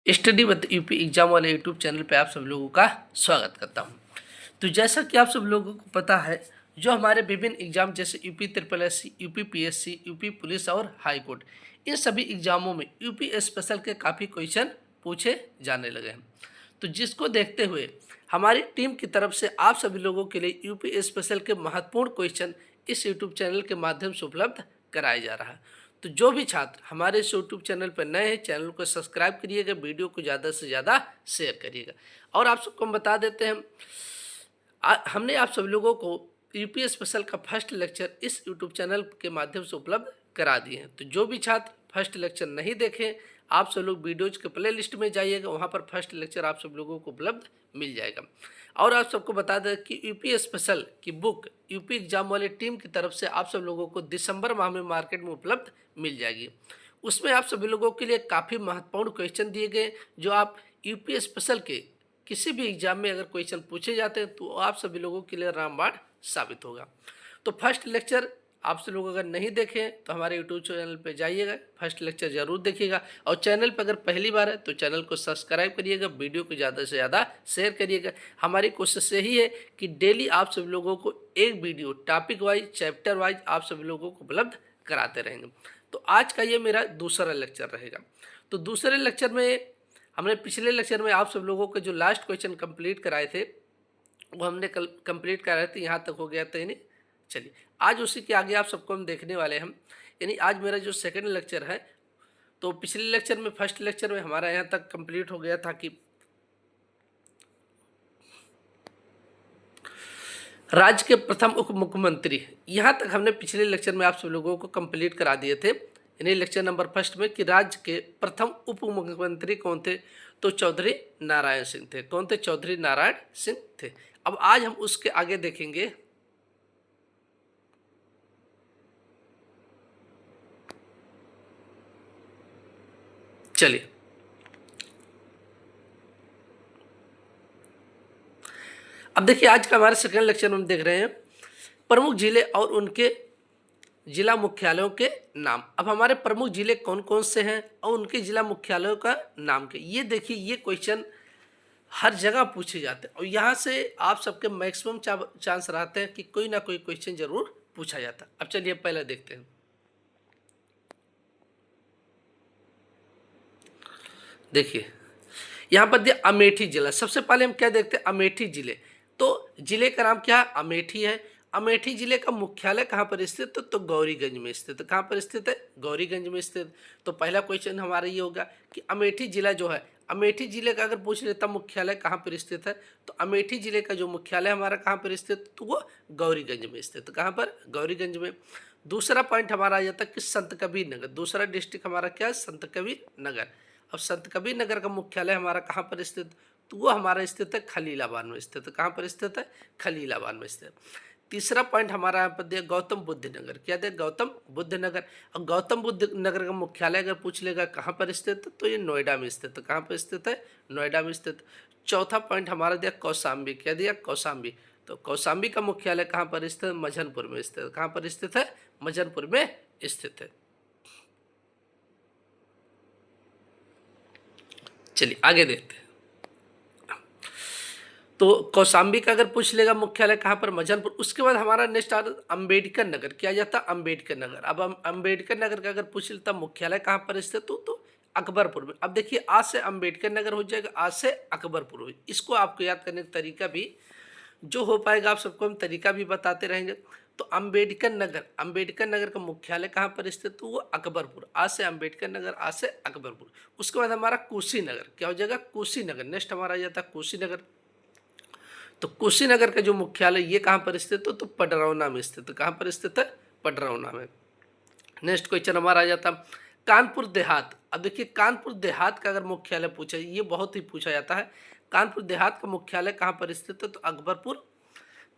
Study with UP exam वाले YouTube channel पे आप सब लोगों का स्वागत करता हूं। तो जैसा कि आप सब लोगों को पता है, जो हमारे विभिन्न एग्जाम जैसे UP triple S C, UP PSC, UP police और हाई कोर्ट, इन सभी एग्जामों में यूपी स्पेशल के काफ़ी क्वेश्चन पूछे जाने लगे हैं। तो जिसको देखते हुए हमारी टीम की तरफ से आप सभी लोगों के लिए यूपी स्पेशल के महत्वपूर्ण क्वेश्चन इस यूट्यूब चैनल के माध्यम से उपलब्ध कराया जा रहा है। तो जो भी छात्र हमारे इस यूट्यूब चैनल पर नए हैं, चैनल को सब्सक्राइब करिएगा, वीडियो को ज़्यादा से ज़्यादा शेयर करिएगा। और आप सबको हम बता देते हैं, हमने आप सब लोगों को यूपी स्पेशल का फर्स्ट लेक्चर इस यूट्यूब चैनल के माध्यम से उपलब्ध करा दिए हैं। तो जो भी छात्र फर्स्ट लेक्चर नहीं देखें, आप सब लोग वीडियोज के प्ले लिस्ट में जाइएगा, वहाँ पर फर्स्ट लेक्चर आप सब लोगों को उपलब्ध मिल जाएगा। और आप सबको बता दें कि यूपी स्पेशल की बुक यूपी एग्जाम वाली टीम की तरफ से आप सब लोगों को दिसंबर माह में मार्केट में उपलब्ध मिल जाएगी। उसमें आप सभी लोगों के लिए काफ़ी महत्वपूर्ण क्वेश्चन दिए गए, जो आप यूपी स्पेशल के किसी भी एग्जाम में अगर क्वेश्चन पूछे जाते हैं तो आप सभी लोगों के लिए रामबाण साबित होगा। तो फर्स्ट लेक्चर आप सब लोग अगर नहीं देखें तो हमारे यूट्यूब चैनल पे जाइएगा, फर्स्ट लेक्चर जरूर देखिएगा। और चैनल पर अगर पहली बार है तो चैनल को सब्सक्राइब करिएगा, वीडियो को ज़्यादा से ज़्यादा शेयर करिएगा। हमारी कोशिश यही है कि डेली आप सब लोगों को एक video topic wise, chapter wise आप सभी लोगों को उपलब्ध कराते रहेंगे। तो आज का ये मेरा दूसरा लेक्चर रहेगा। तो दूसरे लेक्चर में हमने पिछले लेक्चर में आप सब लोगों के जो लास्ट क्वेश्चन कंप्लीट कराए थे वो हमने कल कंप्लीट कराए थे, यहाँ तक हो गया था। यानी चलिए आज उसी के आगे आप सबको हम देखने वाले हैं। यानी आज मेरा जो सेकंड लेक्चर है, तो पिछले लेक्चर में फर्स्ट लेक्चर में हमारा यहाँ तक कंप्लीट हो गया था कि राज्य के प्रथम उप मुख्यमंत्री, यहाँ तक हमने पिछले लेक्चर में आप सब लोगों को कंप्लीट करा दिए थे। यानी लेक्चर नंबर फर्स्ट में कि राज्य के प्रथम उप मुख्यमंत्री कौन थे, तो चौधरी नारायण सिंह थे। कौन थे? चौधरी नारायण सिंह थे। अब आज हम उसके आगे देखेंगे चलिए अब देखिए, आज का हमारे सेकंड लेक्चर में हम देख रहे हैं प्रमुख जिले और उनके जिला मुख्यालयों के नाम। अब हमारे प्रमुख जिले कौन कौन से हैं और उनके जिला मुख्यालयों का नाम क्या। ये देखिए, ये क्वेश्चन हर जगह पूछे जाते हैं और यहाँ से आप सबके मैक्सिमम चांस रहते हैं कि कोई ना कोई क्वेश्चन जरूर पूछा जाता है। अब चलिए पहले देखते हैं। देखिए यहाँ पर दिया अमेठी जिला। सबसे पहले हम क्या देखते हैं? अमेठी जिले। तो जिले का नाम क्या है? अमेठी है। अमेठी जिले का मुख्यालय कहाँ पर स्थित है? तो गौरीगंज में स्थित है। कहाँ पर स्थित है? गौरीगंज में स्थित। तो पहला क्वेश्चन हमारा ये होगा कि अमेठी जिला जो है, अमेठी जिले का अगर पूछ लेता मुख्यालय कहाँ पर स्थित है, तो अमेठी जिले का जो मुख्यालय हमारा कहाँ पर स्थित, तो वो गौरीगंज में स्थित। कहाँ पर? गौरीगंज में। दूसरा पॉइंट हमारा आ जाता है कि संत कबीर नगर। दूसरा डिस्ट्रिक्ट हमारा क्या है? संत कबीर नगर। अब संत कबीर नगर का मुख्यालय हमारा कहाँ पर स्थित, तो वो हमारा स्थित है खलीलाबाद में स्थित है। कहाँ पर स्थित है? खलीलाबाद में स्थित। तीसरा पॉइंट हमारा यहाँ पर दिया गौतम बुद्ध नगर। क्या दिया? गौतम बुद्ध नगर। और गौतम बुद्ध नगर का मुख्यालय अगर पूछ लेगा कहाँ पर स्थित है, तो ये नोएडा में स्थित है। कहाँ पर स्थित है? नोएडा में स्थित। चौथा पॉइंट हमारा दिया कौशाम्बी। क्या दिया? कौशाम्बी। तो कौशाम्बी का मुख्यालय कहाँ पर स्थित है? मझनपुर में स्थित है। कहाँ पर स्थित है? मझनपुर में स्थित है। चलिए आगे देखते हैं। तो कौशाम्बी का अगर पूछ लेगा मुख्यालय कहाँ पर? मझनपुर। उसके बाद हमारा नेक्स्ट आता है अम्बेडकर नगर। क्या जाता? अम्बेडकर नगर। अब हम अम्बेडकर नगर का अगर पूछ लेता मुख्यालय कहाँ पर स्थित हो, तो अकबरपुर में। अब देखिए, आज से अम्बेडकर नगर हो जाएगा, आज से अकबरपुर हो। इसको आपको याद करने का तरीका भी जो हो पाएगा, आप सबको हम तरीका भी बताते रहेंगे। तो अम्बेडकर नगर, अम्बेडकर नगर का मुख्यालय कहाँ पर स्थित, तो वो अकबरपुर। आज से अम्बेडकर नगर, आज से अकबरपुर। उसके बाद हमारा कुशीनगर। क्या हो जाएगा? कुशीनगर। नेक्स्ट हमारा आ जाता है कुशीनगर। तो कुशीनगर का जो मुख्यालय ये कहाँ पर स्थित है, तो पडरौना में स्थित है। कहाँ पर स्थित है? पडरौना में। नेक्स्ट क्वेश्चन हमारा आ जाता कानपुर देहात। अब देखिए, कानपुर देहात का अगर मुख्यालय पूछा, ये बहुत ही पूछा जाता है। कानपुर देहात का मुख्यालय कहाँ पर स्थित है, तो अकबरपुर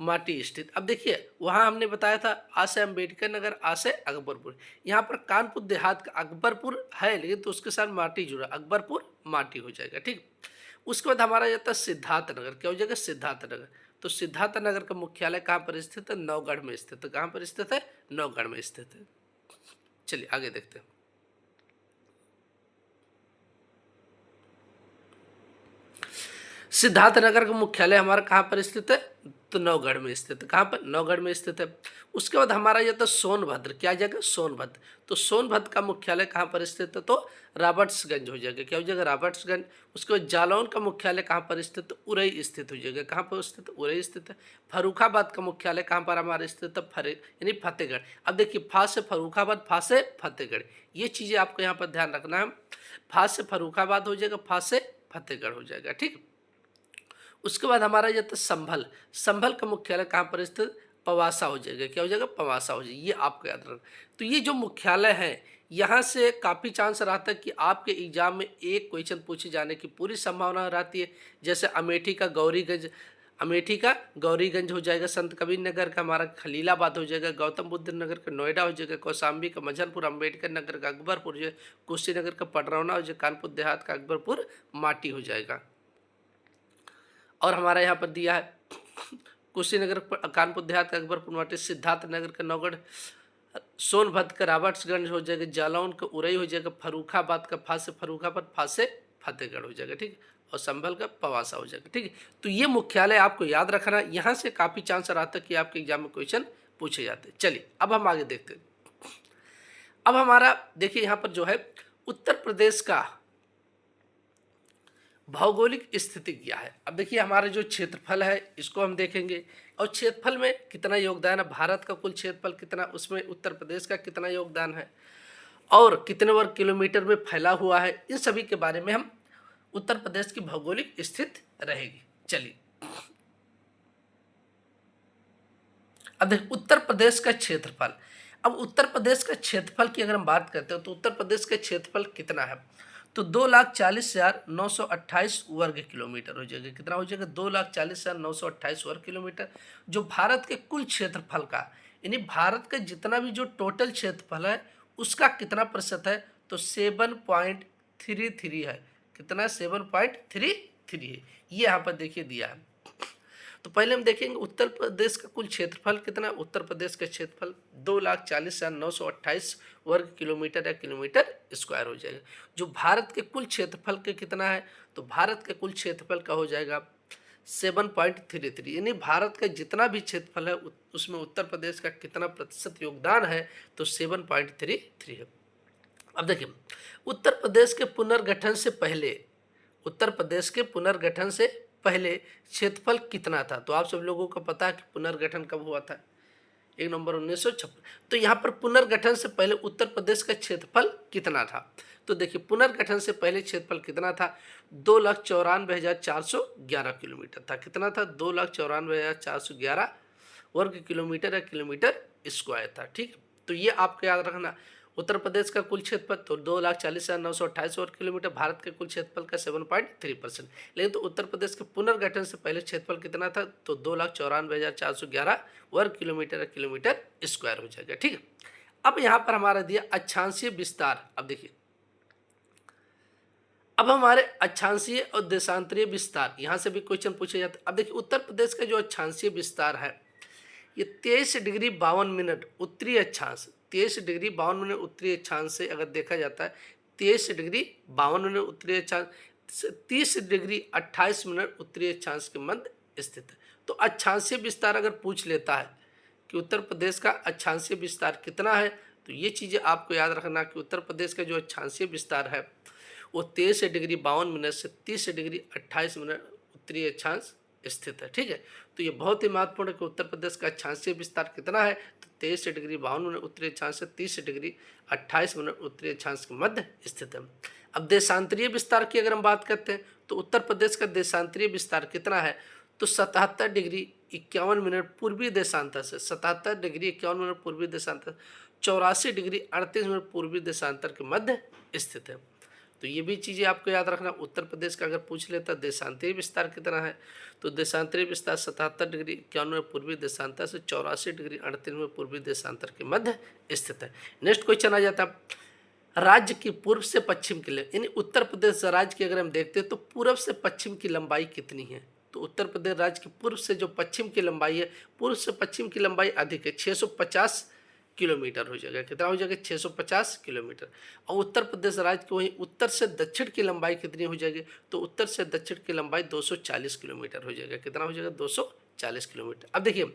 माटी स्थित। अब देखिए, वहाँ हमने बताया था आज से अम्बेडकर नगर, आज से अकबरपुर। यहाँ पर कानपुर देहात का अकबरपुर है, लेकिन तो उसके साथ माटी जुड़ा, अकबरपुर माटी हो जाएगा। ठीक। उसके बाद हमारा जाता है सिद्धार्थ नगर। क्या हो जाएगा? सिद्धार्थ नगर। तो सिद्धार्थ नगर का मुख्यालय कहाँ पर स्थित है? नौगढ़ में स्थित है। कहाँ पर स्थित है? नौगढ़ में स्थित है। चलिए आगे देखते हैं। सिद्धार्थनगर का मुख्यालय हमारा कहाँ पर स्थित है? तो नौगढ़ में स्थित है। कहाँ पर? नौगढ़ में स्थित है। उसके बाद हमारा ये तो सोनभद्र, क्या जगह? सोनभद्र। तो सोनभद्र का मुख्यालय कहाँ पर स्थित है? तो रॉबर्ट्सगंज हो जाएगा। क्या हो जाएगा? रॉबर्ट्सगंज। उसके बाद जालौन का मुख्यालय कहाँ पर स्थित है? उरई स्थित हो जाएगा। कहाँ पर स्थित है? उरई स्थित है। फर्रुखाबाद का मुख्यालय कहाँ पर हमारा स्थित है? यानी फतेहगढ़। अब देखिए, फा से फर्रुखाबाद, फा से फतेहगढ़, ये चीज़ें आपको यहाँ पर ध्यान रखना है। फा से फर्रुखाबाद हो जाएगा, फा से फतेहगढ़ हो जाएगा। ठीक। उसके बाद हमारा ये था संभल। संभल का मुख्यालय कहाँ पर स्थित? पवासा हो जाएगा। क्या हो जाएगा? पवासा हो जाएगा। ये आपको याद रखना। तो ये जो मुख्यालय है, यहाँ से काफ़ी चांस रहता है कि आपके एग्जाम में एक क्वेश्चन पूछे जाने की पूरी संभावना रहती है। जैसे अमेठी का गौरीगंज, अमेठी का गौरीगंज हो जाएगा। संत कबीर नगर का हमारा खलीलाबाद हो जाएगा। गौतम बुद्ध नगर का नोएडा हो जाएगा। कौशाम्बी का मझनपुर, अम्बेडकर नगर का अकबरपुर हो जाएगा। कुशीनगर का पडरौना हो जाएगा। कानपुर देहात का अकबरपुर माटी हो जाएगा। और हमारा यहाँ पर दिया है कुशीनगर, कानपुर देहात का अकबरपुर माटी, सिद्धार्थ नगर का नौगढ़, सोनभद्र का रॉबर्ट्सगंज हो जाएगा, जालौन का उरई हो जाएगा, फर्रुखाबाद का फा से फर्रुखाबाद, फा से फतेहगढ़ हो जाएगा। ठीक है। और संभल का पवासा हो जाएगा। ठीक है। तो ये मुख्यालय आपको याद रखना। यहाँ से काफ़ी चांस रहता है कि आपके एग्जाम में क्वेश्चन पूछे जाते हैं। चलिए अब हम आगे देखते हैं। अब हमारा देखिए यहाँ पर जो है उत्तर प्रदेश का भौगोलिक स्थिति क्या है। अब देखिए हमारा जो क्षेत्रफल है इसको हम देखेंगे, और क्षेत्रफल में कितना योगदान है, भारत का कुल क्षेत्रफल कितना, उसमें उत्तर प्रदेश का कितना योगदान है, और कितने वर्ग किलोमीटर में फैला हुआ है, इन सभी के बारे में हम उत्तर प्रदेश की भौगोलिक स्थिति रहेगी। चलिए अब देखिए उत्तर प्रदेश का क्षेत्रफल। अब उत्तर प्रदेश का क्षेत्रफल की अगर हम बात करते हैं तो उत्तर प्रदेश का क्षेत्रफल कितना है? तो 2,40,928 वर्ग किलोमीटर हो जाएगा। कितना हो जाएगा? 2,40,928 वर्ग किलोमीटर, जो भारत के कुल क्षेत्रफल का, यानी भारत का जितना भी जो टोटल क्षेत्रफल है उसका कितना प्रतिशत है? तो 7.33 है। कितना? 7.33 है। ये यहाँ पर देखिए दिया है। तो पहले हम देखेंगे उत्तर प्रदेश का कुल क्षेत्रफल कितना। उत्तर प्रदेश का क्षेत्रफल 2,40,928 वर्ग किलोमीटर या किलोमीटर स्क्वायर हो जाएगा। जो भारत के कुल क्षेत्रफल के कितना है? तो भारत के कुल क्षेत्रफल का हो जाएगा 7.33, यानी भारत का जितना भी क्षेत्रफल है उसमें उत्तर प्रदेश का कितना प्रतिशत योगदान है? तो 7.33 है। अब देखिए उत्तर प्रदेश के पुनर्गठन से पहले, उत्तर प्रदेश के पुनर्गठन से पहले क्षेत्रफल कितना था? तो आप सब लोगों को पता है कि पुनर्गठन कब हुआ था? 1 नवंबर 1956। तो यहाँ पर पुनर्गठन से पहले उत्तर प्रदेश का क्षेत्रफल कितना था? तो देखिए पुनर्गठन से पहले क्षेत्रफल कितना था? 2,94,411 किलोमीटर था। कितना था? 2,94,411 वर्ग किलोमीटर या किलोमीटर स्क्वायर था। ठीक। तो ये आपको याद रखना। उत्तर प्रदेश का कुल क्षेत्रफल तो 2,40,928 वर्ग किलोमीटर, भारत के कुल क्षेत्रफल का 7.3%। लेकिन तो उत्तर प्रदेश के पुनर्गठन से पहले क्षेत्रफल कितना था? तो 2,94,411 वर्ग किलोमीटर या किलोमीटर स्क्वायर हो जाएगा। ठीक है। अब यहाँ पर हमारा दिया अक्षांशीय विस्तार। अब देखिए अब हमारे अक्षांशीय और देशांतरीय विस्तार, यहाँ से भी क्वेश्चन पूछे जाते हैं। अब देखिए उत्तर प्रदेश का जो अक्षांशीय विस्तार है ये 23 डिग्री 52 मिनट उत्तरी अक्षांश, 23 डिग्री 52 मिनट उत्तरी अक्षांश से अगर देखा जाता है 23 डिग्री 52 मिनट उत्तरी अक्षांश, 30 डिग्री 28 मिनट उत्तरी अक्षांश के मध्य स्थित है। तो अक्षांशीय विस्तार अगर पूछ लेता है कि उत्तर प्रदेश का अक्षांशीय विस्तार कितना है, तो ये चीज़ें आपको याद रखना कि उत्तर प्रदेश का जो अक्षांशीय विस्तार है वो 23 डिग्री 52 मिनट से 30 डिग्री 28 मिनट उत्तरी अक्षांश स्थित है। ठीक है। तो ये बहुत ही महत्वपूर्ण है कि उत्तर प्रदेश का अक्षांशीय विस्तार कितना है? तो 23 डिग्री 52 मिनट उत्तरी अक्षांश से 30 डिग्री 28 मिनट उत्तरी अक्षांश के मध्य स्थित है। अब देशांतरीय विस्तार की अगर हम बात करते हैं तो उत्तर प्रदेश का देशांतरीय विस्तार कितना है? तो 77 डिग्री 51 मिनट पूर्वी देशांतर से, 77 डिग्री 51 मिनट पूर्वी देशांतर, 84 डिग्री 38 मिनट पूर्वी देशांतर के मध्य स्थित है। तो ये भी चीज़ें आपको याद रखना। उत्तर प्रदेश का अगर पूछ लेता देशांतरीय विस्तार कितना है, तो देशांतरीय विस्तार 77 डिग्री 51 मिनट पूर्वी देशांतर से 84 डिग्री 38 मिनट पूर्वी देशांतर के मध्य स्थित है। नेक्स्ट क्वेश्चन आ जाता है राज्य की पूर्व से पश्चिम की, यानी उत्तर प्रदेश राज्य की अगर हम देखते हैं तो पूर्व से पश्चिम की लंबाई कितनी है? तो उत्तर प्रदेश राज्य की पूर्व से जो पश्चिम की लंबाई है, पूर्व से पश्चिम की लंबाई अधिक है, 650 किलोमीटर हो जाएगा। कितना हो जाएगा? 650 किलोमीटर। और उत्तर प्रदेश राज्य की वहीं उत्तर से दक्षिण की लंबाई कितनी हो जाएगी? तो उत्तर से दक्षिण की लंबाई 240 किलोमीटर हो जाएगा। कितना हो जाएगा? 240 किलोमीटर। अब देखिए,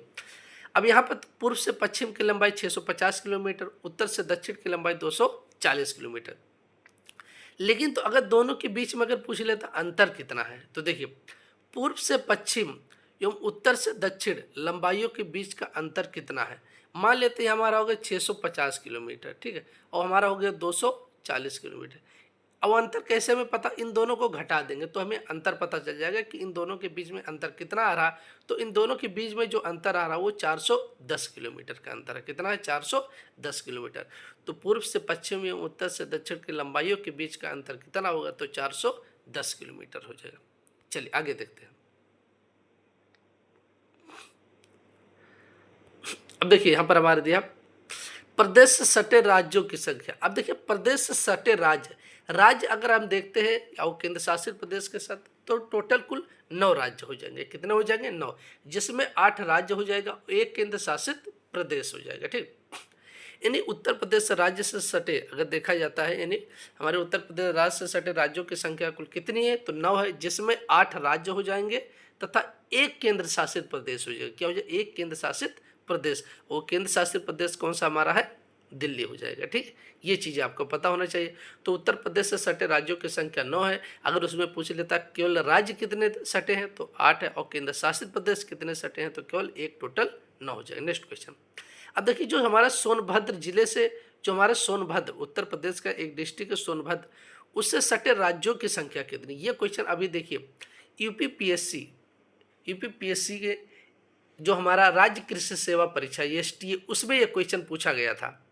अब यहाँ पर पूर्व से पश्चिम की लंबाई 650 किलोमीटर, उत्तर से दक्षिण की लंबाई 240 किलोमीटर। लेकिन तो अगर दोनों के बीच में अगर पूछ लेता अंतर कितना है, तो देखिए, पूर्व से पश्चिम एवं उत्तर से दक्षिण लंबाइयों के बीच का अंतर कितना है। मान लेते हैं हमारा हो गया 650 किलोमीटर, ठीक है, और हमारा हो गया 240 किलोमीटर। अब अंतर कैसे हमें पता? इन दोनों को घटा देंगे तो हमें अंतर पता चल जाएगा कि इन दोनों के बीच में अंतर कितना आ रहा। तो इन दोनों के बीच में जो अंतर आ रहा वो 410 किलोमीटर का अंतर है। कितना है? 410 किलोमीटर। तो पूर्व से पश्चिम एवं उत्तर से दक्षिण की लंबाइयों के बीच का अंतर कितना होगा? तो 410 किलोमीटर हो जाएगा। चलिए आगे देखते हैं। अब देखिए यहाँ पर हमारे दिया प्रदेश से सटे राज्यों की संख्या। अब देखिए, प्रदेश से सटे राज्य अगर हम देखते हैं और केंद्र शासित प्रदेश के साथ, तो टोटल कुल 9 राज्य हो जाएंगे। कितने हो जाएंगे? 9, जिसमें 8 राज्य हो जाएगा, एक केंद्र शासित प्रदेश हो जाएगा। ठीक, यानी उत्तर प्रदेश राज्य से सटे अगर देखा जाता है, यानी हमारे उत्तर प्रदेश राज्य से सटे राज्यों की संख्या कुल कितनी है? तो 9 है, जिसमें 8 राज्य हो जाएंगे तथा एक केंद्र शासित प्रदेश हो जाएगा। क्या हो जाएगा? एक केंद्र शासित प्रदेश। वो केंद्र शासित प्रदेश कौन सा हमारा है? दिल्ली हो जाएगा। ठीक, ये चीज़ें आपको पता होना चाहिए। तो उत्तर प्रदेश से सटे राज्यों की संख्या 9 है। अगर उसमें पूछ लेता केवल राज्य कितने सटे हैं, तो 8 है, और केंद्र शासित प्रदेश कितने सटे हैं, तो केवल एक, टोटल 9 हो जाएगा। Next question. अब देखिए, जो हमारा सोनभद्र जिले से, जो हमारा सोनभद्र उत्तर प्रदेश का एक डिस्ट्रिक्ट है सोनभद्र, उससे सटे राज्यों की संख्या कितनी? ये क्वेश्चन अभी देखिए, यूपीपीएससी के जो हमारा राज्य कृषि सेवा परीक्षा एसटीए, उसमें यह क्वेश्चन पूछा गया था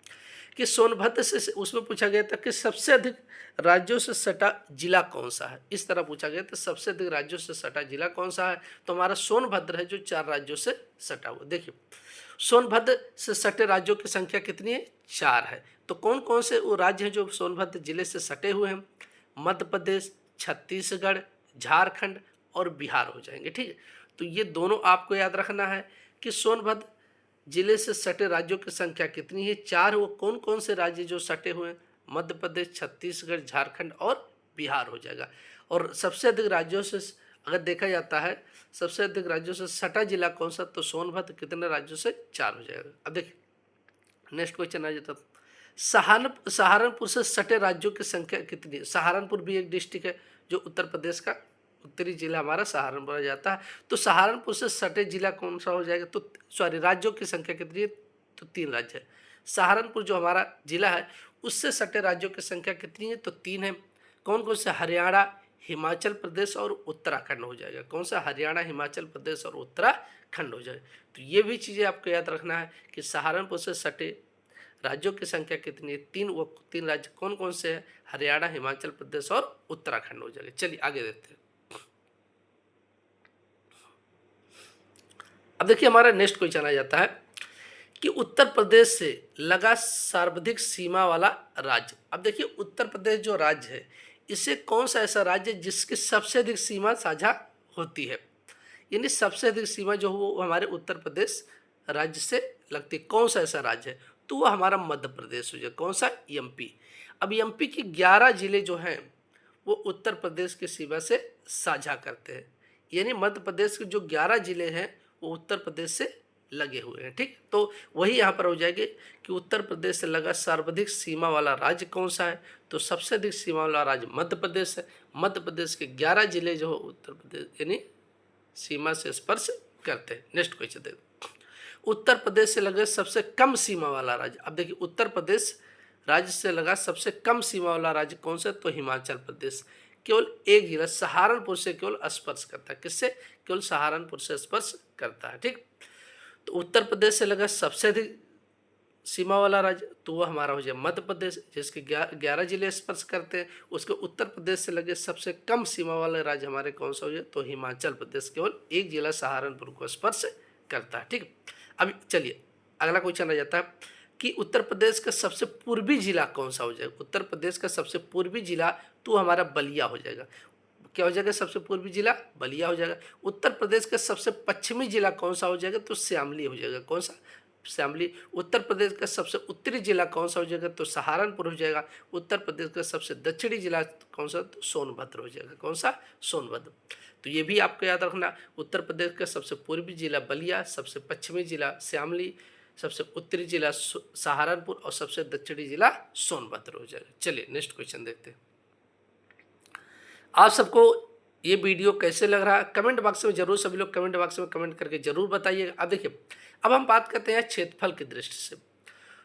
कि सोनभद्र से, उसमें पूछा गया था कि सबसे अधिक राज्यों से सटा जिला कौन सा है। इस तरह पूछा गया था, सबसे अधिक राज्यों से सटा जिला कौन सा है, तो हमारा सोनभद्र है, जो 4 राज्यों से सटा हुआ। देखिए, सोनभद्र से सटे राज्यों की संख्या कितनी है? 4 है। तो कौन कौन से वो राज्य हैं जो सोनभद्र जिले से सटे हुए हैं? मध्य प्रदेश, छत्तीसगढ़, झारखंड और बिहार हो जाएंगे। ठीक है, तो ये दोनों आपको याद रखना है कि सोनभद्र जिले से सटे राज्यों की संख्या कितनी है? 4। वो कौन कौन से राज्य जो सटे हुए हैं? मध्य प्रदेश, छत्तीसगढ़, झारखंड और बिहार हो जाएगा। और सबसे अधिक राज्यों से अगर देखा जाता है, सबसे अधिक राज्यों से सटा जिला कौन सा? तो सोनभद्र कितने राज्यों से? 4 हो जाएगा। अब देखिए नेक्स्ट क्वेश्चन आ जाता, सहारनपुर से सटे राज्यों की संख्या कितनी है? सहारनपुर भी एक डिस्ट्रिक्ट है जो उत्तर प्रदेश का उत्तरी जिला हमारा सहारनपुर आ जाता है। तो सहारनपुर से सटे जिला कौन सा हो जाएगा? तो सॉरी, राज्यों की संख्या कितनी है? तो 3 राज्य है। सहारनपुर जो हमारा जिला है उससे सटे राज्यों की संख्या कितनी है? तो 3 है। कौन कौन से? हरियाणा, हिमाचल प्रदेश और उत्तराखंड हो जाएगा। कौन सा? हरियाणा, हिमाचल प्रदेश और उत्तराखंड हो जाएगा। तो ये भी चीज़ें आपको याद रखना है कि सहारनपुर से सटे राज्यों की संख्या कितनी है? 3। वो 3 राज्य कौन कौन से हैं? हरियाणा, हिमाचल प्रदेश और उत्तराखंड हो जाएगा। चलिए आगे देखते हैं। अब देखिए, हमारा नेक्स्ट क्वेश्चन आ जाता है कि उत्तर प्रदेश से लगा सर्वाधिक सीमा वाला राज्य। अब देखिए, उत्तर प्रदेश जो राज्य है, इसे कौन सा ऐसा राज्य है जिसकी सबसे अधिक सीमा साझा होती है? यानी सबसे अधिक सीमा जो वो हमारे उत्तर प्रदेश राज्य से लगती है। कौन सा ऐसा राज्य है? तो वो हमारा मध्य प्रदेश हो जाए। कौन सा? एमपी। अब एमपी के 11 जिले जो हैं वो उत्तर प्रदेश की सीमा से साझा करते हैं। यानी मध्य प्रदेश के जो 11 जिले हैं वो उत्तर प्रदेश से लगे हुए हैं। ठीक, तो वही यहाँ पर हो जाएगी कि उत्तर प्रदेश से लगा सर्वाधिक सीमा वाला राज्य कौन सा है? तो सबसे अधिक सीमा वाला राज्य मध्य प्रदेश है। मध्य प्रदेश के 11 जिले जो उत्तर प्रदेश यानी सीमा से स्पर्श करते हैं। नेक्स्ट क्वेश्चन देखो, उत्तर प्रदेश से लगा सबसे कम सीमा वाला राज्य। अब देखिए, उत्तर प्रदेश राज्य से लगा सबसे कम सीमा वाला राज्य कौन सा? तो हिमाचल प्रदेश। केवल एक जिला सहारनपुर से केवल स्पर्श करता है। किससे? केवल सहारनपुर से स्पर्श करता है। ठीक, तो उत्तर प्रदेश से लगा सबसे अधिक सीमा वाला राज्य तो वह हमारा हो जाए मध्य प्रदेश, जिसके 11 जिले स्पर्श करते हैं। उसके उत्तर प्रदेश से लगे सबसे कम सीमा वाले राज्य हमारे कौन सा हो जाए? तो हिमाचल प्रदेश। केवल एक जिला सहारनपुर को स्पर्श करता है। ठीक, अब चलिए अगला क्वेश्चन आ जाता है कि उत्तर प्रदेश का सबसे पूर्वी जिला कौन सा हो जाएगा? उत्तर प्रदेश का सबसे पूर्वी जिला तो हमारा बलिया हो जाएगा। क्या हो जाएगा? सबसे पूर्वी जिला बलिया हो जाएगा। उत्तर प्रदेश का सबसे पश्चिमी जिला कौन सा हो जाएगा? तो श्यामली हो जाएगा। कौन सा? शामली। उत्तर प्रदेश का सबसे उत्तरी जिला कौन सा हो जाएगा, तो सहारनपुर हो जाएगा। उत्तर प्रदेश का सबसे दक्षिणी जिला कौन सा, तो सोनभद्र हो जाएगा। कौन सा, सोनभद्र। तो ये भी आपको याद रखना। उत्तर प्रदेश का सबसे पूर्वी जिला बलिया, सबसे पश्चिमी जिला श्यामली, सबसे उत्तरी जिला सहारनपुर और सबसे दक्षिणी जिला सोनभद्र हो जाएगा। चलिए नेक्स्ट क्वेश्चन देखते हैं। आप सबको ये वीडियो कैसे लग रहा है कमेंट बॉक्स में जरूर, सभी लोग कमेंट बॉक्स में कमेंट करके जरूर बताइएगा। अब देखिए, अब हम बात करते हैं क्षेत्रफल की दृष्टि से।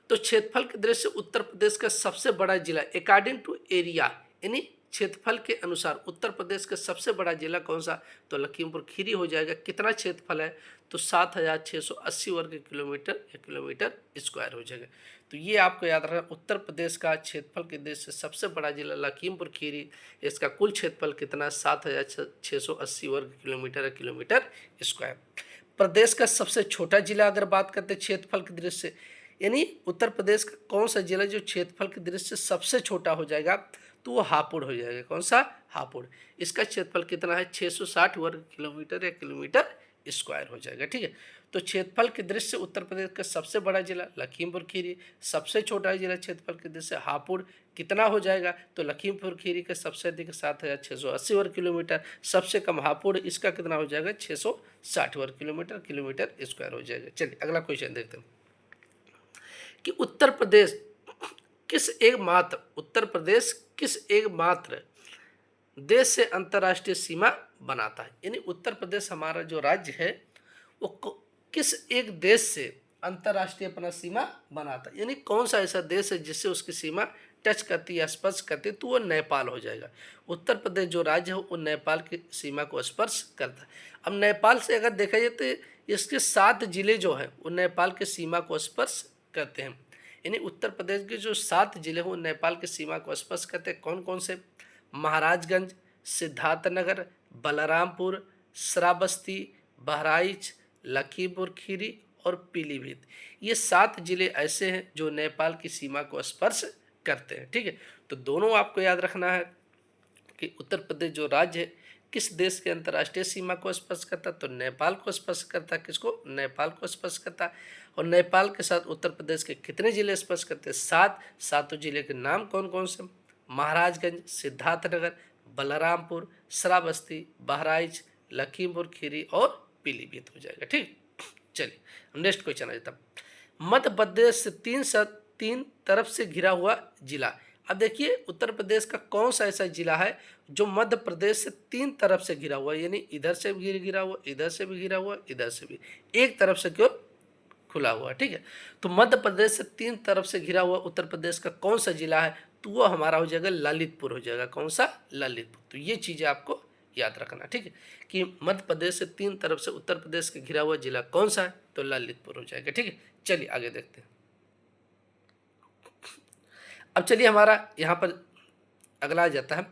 तो क्षेत्रफल की दृष्टि से उत्तर प्रदेश का सबसे बड़ा जिला अकॉर्डिंग टू एरिया, यानी क्षेत्रफल के अनुसार उत्तर प्रदेश का सबसे बड़ा जिला कौन सा, तो लखीमपुर खीरी हो जाएगा। कितना क्षेत्रफल है, तो 7680 वर्ग किलोमीटर या किलोमीटर स्क्वायर हो जाएगा। तो ये आपको याद रखना, उत्तर प्रदेश का क्षेत्रफल के देश से सबसे बड़ा जिला लखीमपुर खीरी, इसका कुल क्षेत्रफल कितना, 7680 वर्ग किलोमीटर या किलोमीटर स्क्वायर। प्रदेश का सबसे छोटा जिला अगर बात करते हैं क्षेत्रफल की दृष्टि से, यानी उत्तर प्रदेश का कौन सा जिला जो क्षेत्रफल की दृष्टि से सबसे छोटा हो जाएगा, तो वो हापुड़ हो जाएगा। कौन सा, हापुड़। इसका क्षेत्रफल कितना है, 660 वर्ग किलोमीटर या किलोमीटर स्क्वायर हो जाएगा। ठीक है, तो क्षेत्रफल की दृष्टि से उत्तर प्रदेश का सबसे बड़ा जिला लखीमपुर खीरी, सबसे छोटा जिला क्षेत्रफल की दृष्टि से हापुड़। कितना हो जाएगा, तो लखीमपुर खीरी का सबसे अधिक 7680 वर्ग किलोमीटर, सबसे कम हापुड़, इसका कितना हो जाएगा 660 वर्ग किलोमीटर किलोमीटर स्क्वायर हो जाएगा। चलिए अगला क्वेश्चन देखते हैं कि उत्तर प्रदेश किस एकमात्र देश से अंतर्राष्ट्रीय सीमा बनाता है। यानी उत्तर प्रदेश हमारा जो राज्य है वो किस एक देश से अंतर्राष्ट्रीय अपना सीमा बनाता है, यानी कौन सा ऐसा देश है जिससे उसकी सीमा टच करती है, स्पर्श करती है, तो वो नेपाल हो जाएगा। उत्तर प्रदेश जो राज्य है वो नेपाल की सीमा को स्पर्श करता है। अब नेपाल से अगर देखा जाए तो इसके 7 जिले जो हैं वो नेपाल की सीमा को स्पर्श करते हैं। यानी उत्तर प्रदेश के जो 7 जिले हैं वो नेपाल की सीमा को स्पर्श करते हैं। कौन कौन से, महाराजगंज, सिद्धार्थनगर, बलरामपुर, श्रावस्ती, बहराइच, लखीमपुर खीरी और पीलीभीत। ये 7 जिले ऐसे हैं जो नेपाल की सीमा को स्पर्श करते हैं। ठीक है, तो दोनों आपको याद रखना है कि उत्तर प्रदेश जो राज्य है किस देश के अंतर्राष्ट्रीय सीमा को स्पर्श करता है, तो नेपाल को स्पर्श करता है। किसको, नेपाल को स्पर्श करता है। और नेपाल के साथ उत्तर प्रदेश के कितने जिले स्पर्श करते हैं, 7। 7 जिले के नाम कौन कौन से, महाराजगंज, सिद्धार्थनगर, बलरामपुर, श्रावस्ती, बहराइच, लखीमपुर खीरी और पीलीभीत हो जाएगा। ठीक, चलिए नेक्स्ट क्वेश्चन आ जाता है। मध्य प्रदेश से 3 तरफ से घिरा हुआ जिला। अब देखिए उत्तर प्रदेश का कौन सा ऐसा जिला है जो मध्य प्रदेश से 3 तरफ से घिरा हुआ है, यानी इधर से भी घिरा हुआ, इधर से भी घिरा हुआ, इधर से भी, एक तरफ से क्यों खुला हुआ। ठीक है, तो मध्य प्रदेश से 3 तरफ से घिरा हुआ उत्तर प्रदेश का कौन सा जिला है, तो वो हमारा हो जाएगा ललितपुर हो जाएगा। कौन सा, ललितपुर। तो ये चीज़ें आपको याद रखना। ठीक है, कि मध्य प्रदेश से 3 तरफ से उत्तर प्रदेश का घिरा हुआ जिला कौन सा है, तो ललितपुर हो जाएगा। ठीक है, चलिए आगे देखते हैं। अब चलिए हमारा यहाँ पर अगला आ जाता है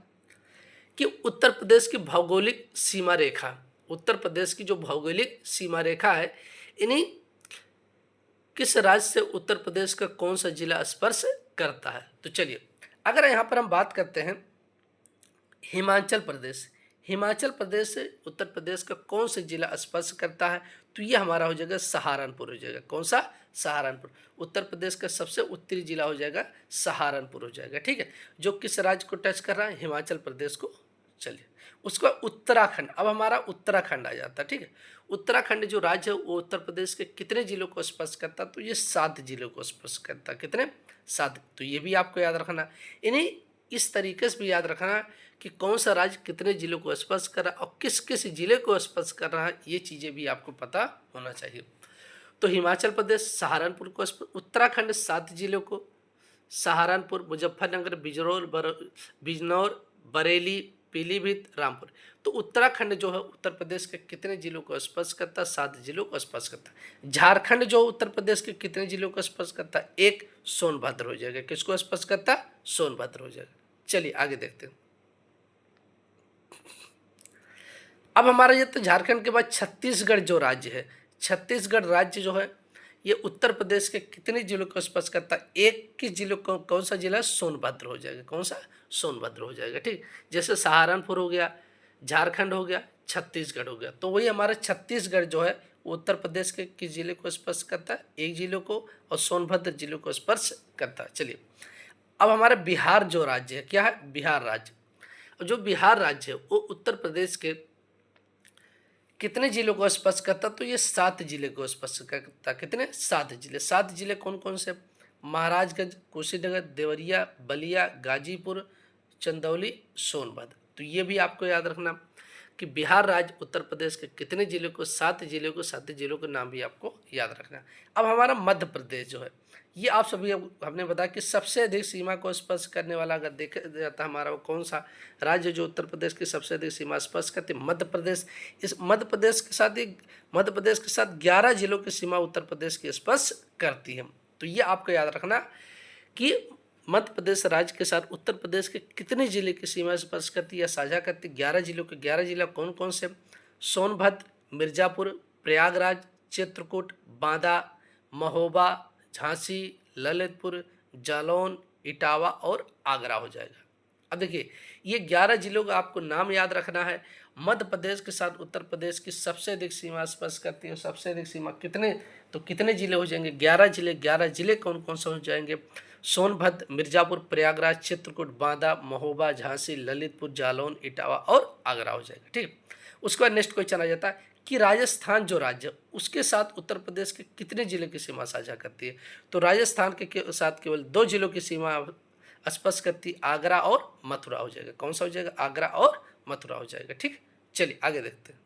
कि उत्तर प्रदेश की भौगोलिक सीमा रेखा, उत्तर प्रदेश की जो भौगोलिक सीमा रेखा है, इन्हीं किस राज्य से उत्तर प्रदेश का कौन सा जिला स्पर्श करता है। तो चलिए अगर यहाँ पर हम बात करते हैं हिमाचल प्रदेश, हिमाचल प्रदेश से उत्तर प्रदेश का कौन सा जिला स्पर्श करता है, तो ये हमारा हो जाएगा सहारनपुर हो जाएगा। कौन सा, सहारनपुर। उत्तर प्रदेश का सबसे उत्तरी जिला हो जाएगा सहारनपुर हो जाएगा। ठीक है, जो किस राज्य को टच कर रहा है, हिमाचल प्रदेश को। चलिए उसका उत्तराखंड, अब हमारा उत्तराखंड आ जाता है। ठीक है, उत्तराखंड जो राज्य है वो उत्तर प्रदेश के कितने जिलों को स्पर्श करता, तो ये 7 जिलों को स्पर्श करता। कितने, 7। तो ये भी आपको याद रखना। इन्हीं इस तरीके से भी याद रखना कि कौन सा राज्य कितने जिलों को स्पर्श कर रहा है और किस किस जिले को स्पर्श कर रहा है, ये चीज़ें भी आपको पता होना चाहिए। तो हिमाचल प्रदेश सहारनपुर को, उत्तराखंड 7 जिलों को, सहारनपुर, मुजफ्फरनगर, बिजनौर, बरेली, पीलीभीत, रामपुर। तो उत्तराखंड जो है उत्तर प्रदेश के कितने जिलों को स्पर्श करता है, 7 जिलों को स्पर्श करता है। झारखंड जो उत्तर प्रदेश के कितने जिलों को स्पर्श करता है, 1 सोनभद्र हो जाएगा। किसको स्पर्श करता है, सोनभद्र हो जाएगा। चलिए आगे देखते हैं। अब हमारा ये तो झारखंड के बाद छत्तीसगढ़ जो राज्य है, छत्तीसगढ़ राज्य जो है ये उत्तर प्रदेश के कितने जिलों को स्पर्श करता है, 1 के जिलों को, कौन सा जिला, सोनभद्र हो जाएगा। कौन सा, सोनभद्र हो जाएगा। ठीक, जैसे सहारनपुर हो गया, झारखंड हो गया, छत्तीसगढ़ हो गया। तो वही हमारा छत्तीसगढ़ जो है उत्तर प्रदेश के किस जिले को स्पर्श करता है? एक जिले को, और सोनभद्र जिले को स्पर्श करता है। चलिए, अब हमारा बिहार जो राज्य है, क्या है? बिहार राज्य। और जो बिहार राज्य है वो उत्तर प्रदेश के कितने जिलों को स्पर्श करता? तो ये 7 जिले को स्पर्श करता। कितने? 7 जिले। 7 जिले कौन कौन से? महाराजगंज, कुशीनगर, देवरिया, बलिया, गाजीपुर, चंदौली, सोनभद्र। तो ये भी आपको याद रखना कि बिहार राज्य उत्तर प्रदेश के कितने जिलों को? 7 जिलों को। 7 जिलों के नाम भी आपको याद रखना। अब हमारा मध्य प्रदेश जो है, ये आप सभी हमने बताया कि सबसे अधिक सीमा को स्पर्श करने वाला अगर देखा जाता है हमारा, वो कौन सा राज्य जो उत्तर प्रदेश की सबसे अधिक सीमा स्पर्श करते? मध्य प्रदेश। इस मध्य प्रदेश के साथ ही मध्य प्रदेश के साथ 11 जिलों की सीमा उत्तर प्रदेश की स्पर्श करती है। तो ये आपको याद रखना कि मध्य प्रदेश राज्य के साथ उत्तर प्रदेश के कितने जिले की सीमा स्पर्श करती है, साझा करती? 11 जिलों के। 11 जिला कौन कौन से? सोनभद्र, मिर्जापुर, प्रयागराज, चित्रकूट, बांदा, महोबा, झांसी, ललितपुर, जालौन, इटावा और आगरा हो जाएगा। अब देखिए, ये 11 जिलों का आपको नाम याद रखना है। मध्य प्रदेश के साथ उत्तर प्रदेश की सबसे अधिक सीमा स्पर्श करती है। सबसे अधिक सीमा कितने? तो कितने जिले हो जाएंगे? 11 जिले। 11 जिले कौन कौन से हो जाएंगे? सोनभद्र, मिर्जापुर, प्रयागराज, चित्रकूट, बांदा, महोबा, झांसी, ललितपुर, जालौन, इटावा और आगरा हो जाएगा। ठीक है। उसके बाद नेक्स्ट क्वेश्चन आ जाता है कि राजस्थान जो राज्य, उसके साथ उत्तर प्रदेश के कितने जिले की सीमा साझा करती है? तो राजस्थान के साथ केवल 2 जिलों की सीमा स्पर्श करती, आगरा और मथुरा हो जाएगा। कौन सा हो जाएगा? आगरा और मथुरा हो जाएगा। ठीक, चलिए आगे देखते हैं।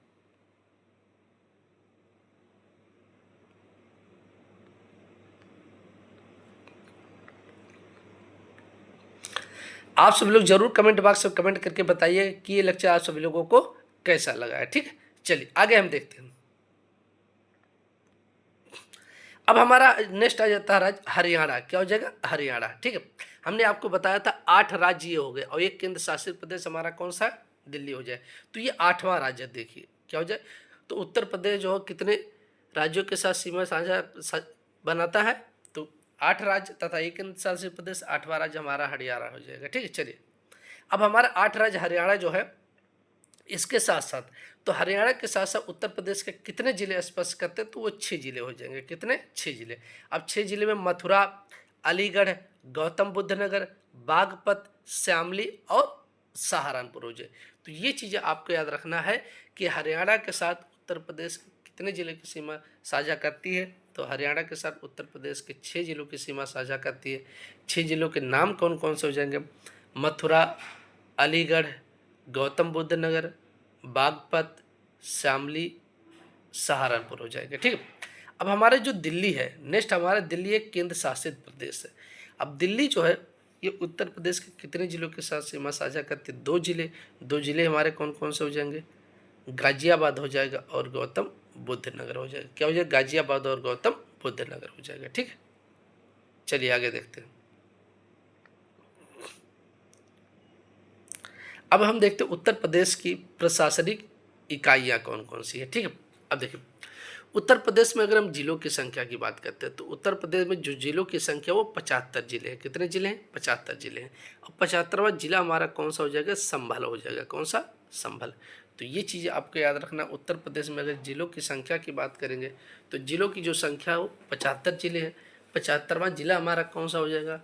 आप सभी लोग जरूर कमेंट बॉक्स में कमेंट करके बताइए कि ये लेक्चर आप सभी लोगों को कैसा लगा है। ठीक है, चलिए आगे हम देखते हैं। अब हमारा नेक्स्ट आ जाता है राज्य हरियाणा। क्या हो जाएगा? हरियाणा। ठीक है, हमने आपको बताया था 8 राज्य ये हो गए और एक केंद्र शासित प्रदेश हमारा कौन सा? दिल्ली हो जाए। तो ये 8वां राज्य देखिए क्या हो जाए। तो उत्तर प्रदेश जो है कितने राज्यों के साथ सीमा बनाता है? तो 8 राज्य तथा एक केंद्र शासित प्रदेश। 8वां राज्य हमारा हरियाणा हो जाएगा। ठीक है, चलिए अब हमारा 8 राज्य हरियाणा जो है, इसके साथ साथ तो हरियाणा के साथ साथ उत्तर प्रदेश के कितने जिले स्पर्श करते हैं? तो वो 6 जिले हो जाएंगे। कितने? 6 जिले। अब 6 जिले में मथुरा, अलीगढ़, गौतम बुद्ध नगर, बागपत, श्यामली और सहारनपुर हो जाए। तो ये चीज़ें आपको याद रखना है कि हरियाणा के साथ उत्तर प्रदेश कितने जिले की सीमा साझा करती है? तो हरियाणा के साथ उत्तर प्रदेश के 6 जिलों की सीमा साझा करती है। 6 जिलों के नाम कौन कौन से हो जाएंगे? मथुरा, अलीगढ़, गौतम बुद्ध नगर, बागपत, शामली, सहारनपुर हो जाएगा। ठीक है, अब हमारे जो दिल्ली है, नेक्स्ट हमारा दिल्ली एक केंद्र शासित प्रदेश है। अब दिल्ली जो है ये उत्तर प्रदेश के कितने जिलों के साथ सीमा साझा करते हैं? 2 जिले। 2 जिले हमारे कौन कौन से हो जाएंगे? गाजियाबाद हो जाएगा और गौतम बुद्ध नगर हो जाएगा। क्या हो जाएगा? गाजियाबाद और गौतम बुद्ध नगर हो जाएगा। ठीक है, चलिए आगे देखते हैं। अब हम देखते हैं उत्तर प्रदेश की प्रशासनिक इकाइयाँ कौन कौन सी है। ठीक है, अब देखिए उत्तर प्रदेश में अगर हम जिलों की संख्या की बात करते हैं तो उत्तर प्रदेश में जो जिलों की संख्या वो 75 जिले हैं। कितने जिले हैं? 75 जिले हैं। और 75वां जिला हमारा कौन सा हो जाएगा? संभल हो जाएगा। कौन सा? संभल। तो ये चीज़ें आपको याद रखना। उत्तर प्रदेश में अगर जिलों की संख्या की बात करेंगे तो जिलों की जो संख्या हो 75 जिले हैं। 75वां जिला हमारा कौन सा हो जाएगा?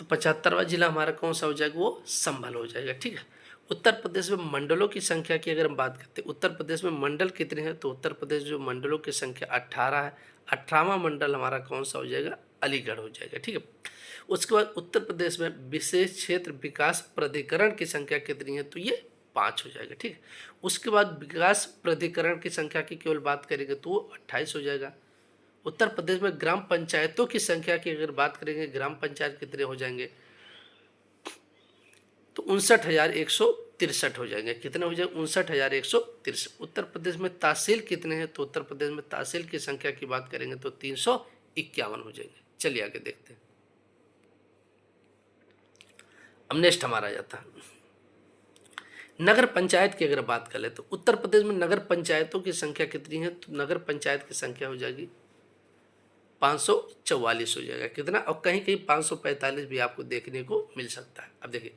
तो 75वां जिला हमारा कौन सा हो जाएगा? वो संभल हो जाएगा। ठीक है, उत्तर प्रदेश में मंडलों की संख्या की अगर हम बात करते हैं, उत्तर प्रदेश में मंडल कितने हैं? तो उत्तर प्रदेश जो मंडलों की संख्या 18 है। 18वां मंडल हमारा कौन सा हो जाएगा? अलीगढ़ हो जाएगा। ठीक है, उसके बाद उत्तर प्रदेश में विशेष क्षेत्र विकास प्राधिकरण की संख्या कितनी है? तो ये 5 हो जाएगा। ठीक है, उसके बाद विकास प्राधिकरण की संख्या की केवल बात करेंगे तो वो 28 हो जाएगा। उत्तर प्रदेश में ग्राम पंचायतों की संख्या की अगर बात करेंगे, ग्राम पंचायत कितने हो जाएंगे? तो 59,163 हो जाएंगे। कितने हो जाएंगे? 59,163। उत्तर प्रदेश में तहसील कितने हैं? तो उत्तर प्रदेश में तहसील की संख्या की बात करेंगे तो 351 हो जाएंगे। चलिए आगे देखते हैं। अब नेक्स्ट हमारा आ जाता है नगर पंचायत की अगर बात कर ले तो उत्तर प्रदेश में नगर पंचायतों की संख्या कितनी है? तो नगर पंचायत की संख्या हो जाएगी 544 हो जाएगा। कितना? और कहीं कहीं 545 भी आपको देखने को मिल सकता है। अब देखिए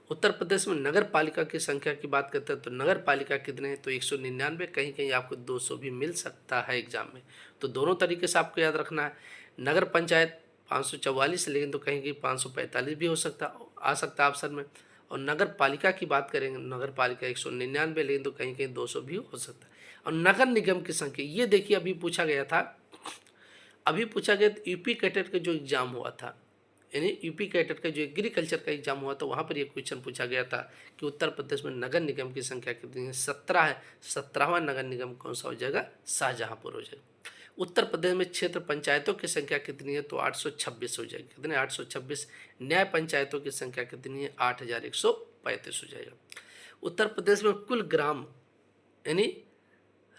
उत्तर प्रदेश में नगर पालिका की संख्या की बात करते हैं तो नगर पालिका कितने हैं, तो 199, कहीं कहीं आपको 200 भी मिल सकता है एग्जाम में। तो दोनों तरीके से आपको याद रखना है। नगर पंचायत 544, लेकिन तो कहीं कहीं 545 भी हो सकता, आ सकता है ऑप्शन में। और नगर पालिका की बात करेंगे, नगर पालिका 199, लेकिन तो कहीं कहीं 200 भी हो सकता है। और नगर निगम की संख्या, ये देखिए अभी पूछा गया था, यूपी कैडेट का जो एग्जाम हुआ था, यानी यूपी कैडेट का जो एग्रीकल्चर का एग्जाम हुआ था, वहाँ पर ये क्वेश्चन पूछा गया था कि उत्तर प्रदेश में नगर निगम की संख्या कितनी है, 17 है। 17वां नगर निगम कौन सा हो जाएगा, शाहजहाँपुर हो जाएगा। उत्तर प्रदेश में क्षेत्र पंचायतों की संख्या कितनी है, तो 826 हो जाएगी। कितने, 826। न्याय पंचायतों की संख्या कितनी है, 8135 हो जाएगा। उत्तर प्रदेश में कुल ग्राम यानी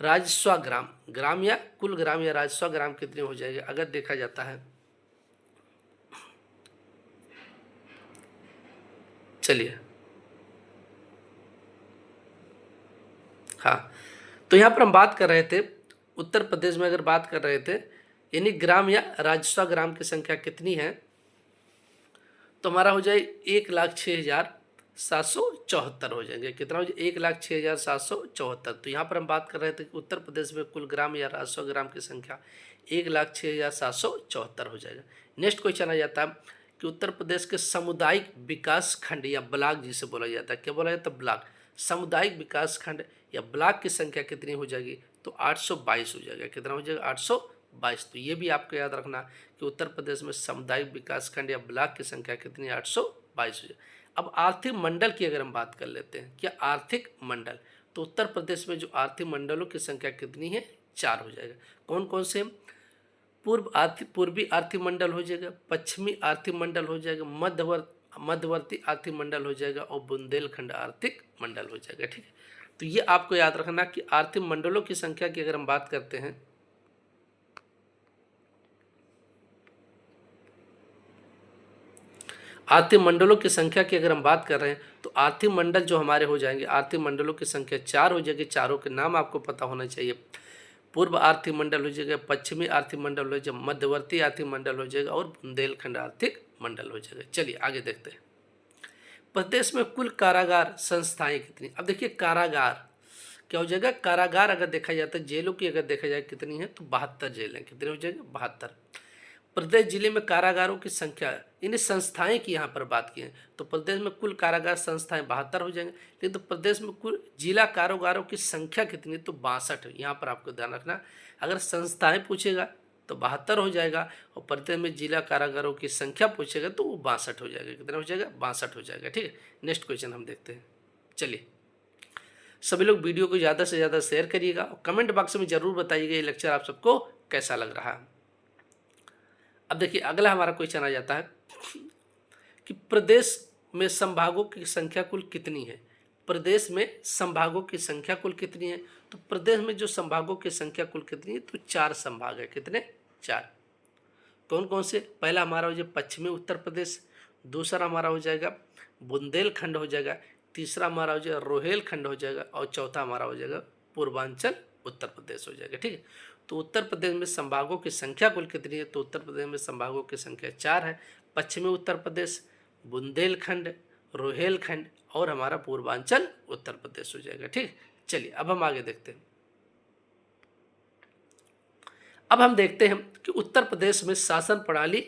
राजस्व ग्राम, ग्राम या कुल ग्राम या राजस्व ग्राम कितने हो जाएंगे, अगर देखा जाता है, चलिए हाँ, तो यहाँ पर हम बात कर रहे थे उत्तर प्रदेश में, अगर बात कर रहे थे यानी ग्राम या राजस्व ग्राम की संख्या कितनी है, तो हमारा हो जाए 1,06,774 हो जाएंगे। कितना हो जाए, 1,06,774। तो यहाँ पर हम बात कर रहे थे कि उत्तर प्रदेश में कुल ग्राम या राजस्व ग्राम की संख्या 1,06,774 हो जाएगा। नेक्स्ट क्वेश्चन आ जाता है कि उत्तर प्रदेश के सामुदायिक विकास खंड या ब्लॉक जिसे बोला जाता है, क्या बोला जाता है, ब्लॉक। सामुदायिक विकास खंड या ब्लॉक की संख्या कितनी हो जाएगी, तो 822 हो जाएगा। कितना हो जाएगा, 822। तो ये भी आपको याद रखना कि उत्तर प्रदेश में सामुदायिक विकास खंड या ब्लॉक की संख्या कितनी है, 822 हो जाएगी। अब आर्थिक मंडल की अगर हम बात कर लेते हैं, क्या आर्थिक मंडल, तो उत्तर प्रदेश में जो आर्थिक मंडलों की संख्या कितनी है, 4 हो जाएगा। कौन कौन से, पूर्वी आर्थिक मंडल हो जाएगा, पश्चिमी आर्थिक मंडल हो जाएगा, मध्यवर्ती आर्थिक मंडल हो जाएगा और बुंदेलखंड आर्थिक मंडल हो जाएगा। ठीक है, तो ये आपको याद रखना कि आर्थिक मंडलों की संख्या की अगर हम बात करते हैं, आर्थिक मंडलों की संख्या की अगर हम बात कर रहे हैं, तो आर्थिक मंडल जो हमारे हो जाएंगे, आर्थिक मंडलों की संख्या 4 हो जाएगी। चारों के नाम आपको पता होना चाहिए। पूर्व आर्थिक मंडल हो जाएगा, पश्चिमी आर्थिक मंडल हो जाएगा, मध्यवर्ती आर्थिक मंडल हो जाएगा और बुंदेलखंड आर्थिक मंडल हो जाएगा। चलिए आगे देखते हैं। प्रदेश में कुल कारागार संस्थाएं कितनी, अब देखिए कारागार क्या हो जाएगा, कारागार अगर देखा जाता है, जेलों की अगर देखा जाए कितनी है, तो 72 जेलें। कितनी हो जाएगी, 72। प्रदेश जिले में कारागारों की संख्या, इन संस्थाएं की यहाँ पर बात की है, तो प्रदेश में कुल कारागार संस्थाएं 72 हो जाएंगे। लेकिन तो प्रदेश में कुल जिला कारागारों की संख्या कितनी, तो 62 है। यहाँ पर आपको ध्यान रखना, अगर संस्थाएं पूछेगा तो 72 हो जाएगा, और प्रदेश में जिला कारागारों की संख्या पूछेगा तो वो 62 हो जाएगा। कितना हो जाएगा, 62 हो जाएगा। ठीक है, नेक्स्ट क्वेश्चन हम देखते हैं। चलिए, सभी लोग वीडियो को ज़्यादा से ज़्यादा शेयर करिएगा और कमेंट बॉक्स में ज़रूर बताइएगा ये लेक्चर आप सबको कैसा लग रहा है। अब देखिए अगला हमारा क्वेश्चन आ जाता है कि प्रदेश में संभागों की संख्या कुल कितनी है। प्रदेश में संभागों की संख्या कुल कितनी है, तो प्रदेश में जो संभागों की संख्या कुल कितनी है, तो 4 संभाग है। कितने, 4। कौन कौन से, पहला हमारा हो जाएगा पश्चिमी उत्तर प्रदेश, दूसरा हमारा हो जाएगा बुंदेलखंड हो जाएगा, तीसरा हमारा हो जाएगा रोहेलखंड हो जाएगा और चौथा हमारा हो जाएगा पूर्वांचल उत्तर प्रदेश हो जाएगा। ठीक है, तो उत्तर प्रदेश में संभागों की संख्या कुल कितनी है, तो उत्तर प्रदेश में संभागों की संख्या 4 है। पश्चिमी उत्तर प्रदेश, बुंदेलखंड, रोहेलखंड और हमारा पूर्वांचल उत्तर प्रदेश हो जाएगा। ठीक, चलिए अब हम आगे देखते हैं। अब हम देखते हैं कि उत्तर प्रदेश में शासन प्रणाली,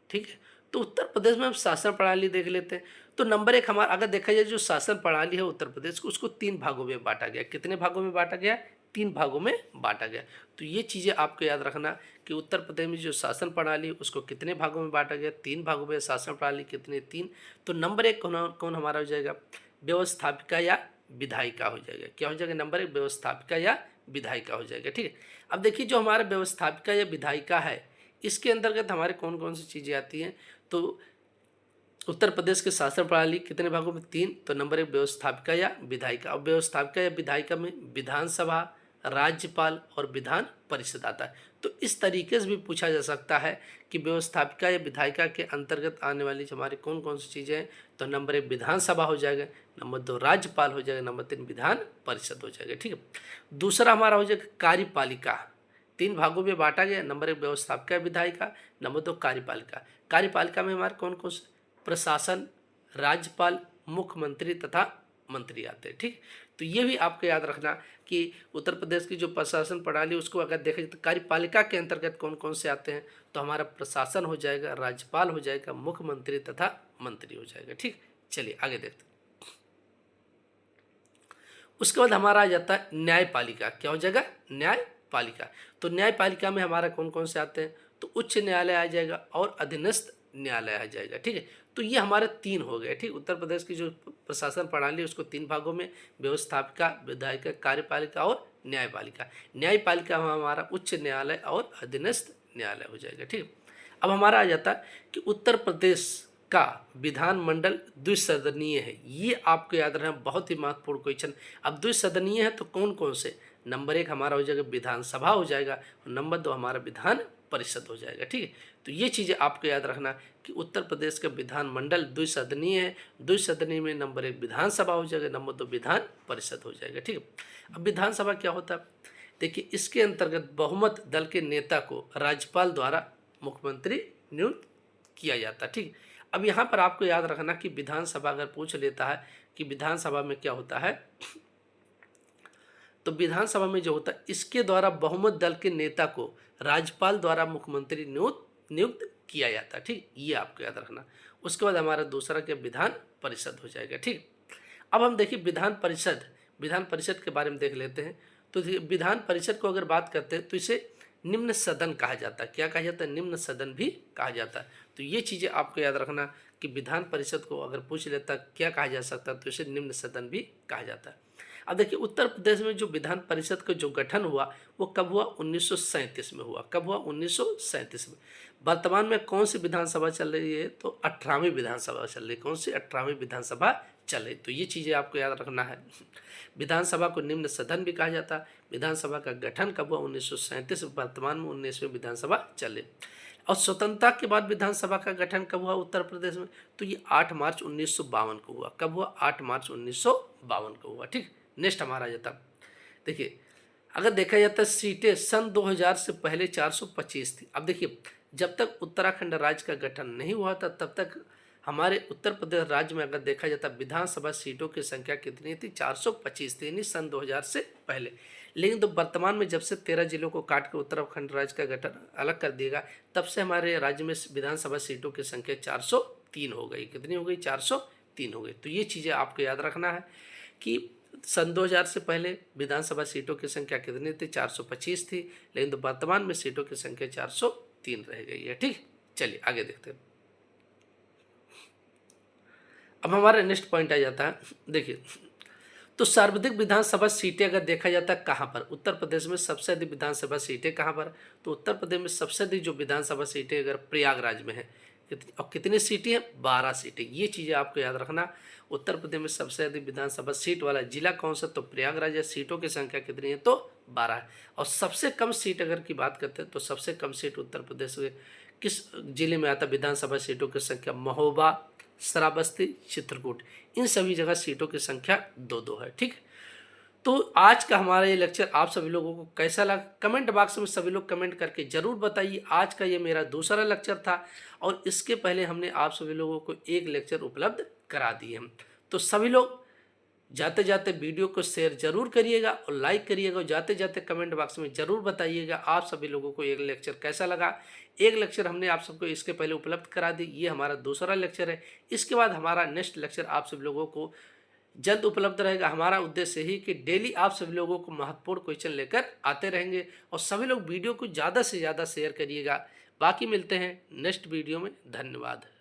ठीक है, तो उत्तर प्रदेश में हम शासन प्रणाली देख लेते हैं। तो नंबर 1 हमारा अगर देखा जाए जो शासन प्रणाली है उत्तर प्रदेश को, उसको 3 भागों में बांटा गया। कितने भागों में बांटा गया, 3 भागों में बांटा गया। तो ये चीज़ें आपको याद रखना कि उत्तर प्रदेश में जो शासन प्रणाली है उसको कितने भागों में बांटा गया, 3 भागों में। शासन प्रणाली कितने, 3। तो नंबर 1 कौन हमारा हो जाएगा, व्यवस्थापिका या विधायिका हो जाएगा। क्या हो जाएगा, नंबर 1 व्यवस्थापिका या विधायिका हो जाएगा। ठीक है, अब देखिए जो हमारा व्यवस्थापिका या विधायिका है इसके अंतर्गत हमारे कौन कौन सी चीज़ें आती हैं। तो उत्तर प्रदेश के शासन प्रणाली कितने भागों में, 3। तो नंबर 1 व्यवस्थापिका या विधायिका। अब व्यवस्थापिका या विधायिका में विधानसभा, राज्यपाल और विधान परिषद आता है। तो इस तरीके से भी पूछा जा सकता है कि व्यवस्थापिका या विधायिका के अंतर्गत आने वाली हमारी कौन कौन सी चीज़ें हैं। तो नंबर 1 विधानसभा हो जाएगा, नंबर 2 राज्यपाल हो जाएगा, नंबर 3 विधान परिषद हो जाएगा। ठीक है, दूसरा हमारा हो जाएगा कार्यपालिका। 3 भागों में बांटा गया, नंबर 1 व्यवस्थापिका विधायिका, नंबर 2 कार्यपालिका। कार्यपालिका में हमारे कौन कौन से, प्रशासन, राज्यपाल, मुख्यमंत्री तथा मंत्री आते हैं। ठीक, तो ये भी आपको याद रखना कि उत्तर प्रदेश की जो प्रशासन प्रणाली उसको अगर देखा जाए तो कार्यपालिका के अंतर्गत कौन कौन से आते हैं, तो हमारा प्रशासन हो जाएगा, राज्यपाल हो जाएगा, मुख्यमंत्री तथा मंत्री हो जाएगा। ठीक, चलिए आगे देखते हैं। उसके बाद हमारा आ जाता है न्यायपालिका। क्या हो जाएगा? न्यायपालिका। तो न्यायपालिका में हमारा कौन कौन से आते हैं, तो उच्च न्यायालय आ जाएगा और अधीनस्थ न्यायालय आ जाएगा। ठीक है, तो ये हमारे तीन हो गए। ठीक, उत्तर प्रदेश की जो प्रशासन प्रणाली है उसको तीन भागों में, व्यवस्थापिका, विधायिका, कार्यपालिका और न्यायपालिका। न्यायपालिका में हमारा उच्च न्यायालय और अधीनस्थ न्यायालय हो जाएगा। ठीक, अब हमारा आ जाता है कि उत्तर प्रदेश का विधानमंडल द्विसदनीय है। ये आपको याद रखना, बहुत ही महत्वपूर्ण क्वेश्चन। अब द्विसदनीय है तो कौन कौन से, नंबर 1 हमारा हो जाएगा विधानसभा हो जाएगा, और नंबर 2 हमारा विधान परिषद हो जाएगा। ठीक है, तो ये चीज़ें आपको याद रखना कि उत्तर प्रदेश का विधानमंडल द्विसदनीय है। द्विसदनीय में नंबर 1 विधानसभा हो जाएगा, नंबर 2 विधान परिषद हो जाएगा। ठीक है, अब विधानसभा क्या होता है, देखिए इसके अंतर्गत बहुमत दल के नेता को राज्यपाल द्वारा मुख्यमंत्री नियुक्त किया जाता है। ठीक, अब यहाँ पर आपको याद रखना कि विधानसभा अगर पूछ लेता है कि विधानसभा में क्या होता है, तो विधानसभा में जो होता है इसके द्वारा बहुमत दल के नेता को राज्यपाल द्वारा मुख्यमंत्री नियुक्त किया जाता है। ठीक, ये आपको याद रखना। उसके बाद हमारा दूसरा क्या, विधान परिषद हो जाएगा। ठीक, अब हम देखिए विधान परिषद के बारे में देख लेते हैं। तो विधान परिषद को अगर बात करते हैं तो इसे निम्न सदन कहा जाता है। क्या कहा जाता है? निम्न सदन भी कहा जाता है। तो ये चीज़ें आपको याद रखना कि विधान परिषद को अगर पूछ लेता क्या कहा जा सकता है, तो इसे निम्न सदन भी कहा जाता है। अब देखिए उत्तर प्रदेश में जो विधान परिषद का जो गठन हुआ वो कब हुआ? 1937 में हुआ। कब हुआ? 1937 में। वर्तमान में कौन सी विधानसभा चल रही है? तो 18वीं विधानसभा चल रही है। कौन सी? 18वीं विधानसभा चल रही। तो ये चीज़ें आपको याद रखना है। विधानसभा को निम्न सदन भी कहा जाता है। विधानसभा का गठन कब हुआ? 1937। वर्तमान में 19वीं विधानसभा चल रही। और स्वतंत्रता के बाद विधानसभा का गठन कब हुआ उत्तर प्रदेश में? तो ये 8 मार्च 1952 को हुआ। कब हुआ? 8 मार्च 1952 को हुआ। ठीक, नेक्स्ट हमारा आ जाता, देखिए अगर देखा जाता सीटें सन 2000 से पहले 425 थी। अब देखिए जब तक उत्तराखंड राज्य का गठन नहीं हुआ था तब तक हमारे उत्तर प्रदेश राज्य में अगर देखा जाता विधानसभा सीटों की संख्या कितनी थी? 425 थी, यानी सन 2000 से पहले। लेकिन तो वर्तमान में जब से 13 जिलों को काट कर उत्तराखंड राज्य का गठन अलग कर दिएगा तब से हमारे राज्य में विधानसभा सीटों की संख्या 403 हो गई। कितनी हो गई? 403 हो गई। तो ये चीज़ें आपको याद रखना है कि सन 2000 से पहले विधानसभा सीटों की संख्या कितनी थी? 425 थी, लेकिन तो वर्तमान में सीटों की संख्या 403 रह गई है। ठीक, चलिए आगे देखते हैं। अब हमारा नेक्स्ट पॉइंट आ जाता है, देखिए तो सर्वाधिक विधानसभा सीटें अगर देखा जाता है कहाँ पर? उत्तर प्रदेश में सबसे अधिक विधानसभा सीटें कहाँ पर? तो उत्तर प्रदेश में सबसे अधिक जो विधानसभा सीटें अगर प्रयागराज में है। और कितनी सीटें हैं? 12 सीटें। ये चीज़ें आपको याद रखना। उत्तर प्रदेश में सबसे अधिक विधानसभा सीट वाला जिला कौन सा? तो प्रयागराज है। सीटों की संख्या कितनी है? तो 12 है। और सबसे कम सीट अगर की बात करते हैं तो सबसे कम सीट उत्तर प्रदेश में किस जिले में आता? विधानसभा सीटों की संख्या महोबा, श्रावस्ती, चित्रकूट, इन सभी जगह सीटों की संख्या 2-2 है। ठीक, तो आज का हमारा ये लेक्चर आप सभी लोगों को कैसा लगा? कमेंट बॉक्स में सभी लोग कमेंट करके ज़रूर बताइए। आज का ये मेरा दूसरा लेक्चर था और इसके पहले हमने आप सभी लोगों को एक लेक्चर उपलब्ध करा दिए हम। तो सभी लोग जाते जाते वीडियो को शेयर जरूर करिएगा और लाइक करिएगा और जाते जाते कमेंट बॉक्स में ज़रूर बताइएगा आप सभी लोगों को एक लेक्चर कैसा लगा। एक लेक्चर हमने आप सबको इसके पहले उपलब्ध करा दी, ये हमारा दूसरा लेक्चर है। इसके बाद हमारा नेक्स्ट लेक्चर आप सभी लोगों को जल्द उपलब्ध रहेगा। हमारा उद्देश्य यही कि डेली आप सभी लोगों को महत्वपूर्ण क्वेश्चन लेकर आते रहेंगे और सभी लोग वीडियो को ज़्यादा से ज़्यादा शेयर करिएगा। बाकी मिलते हैं नेक्स्ट वीडियो में। धन्यवाद।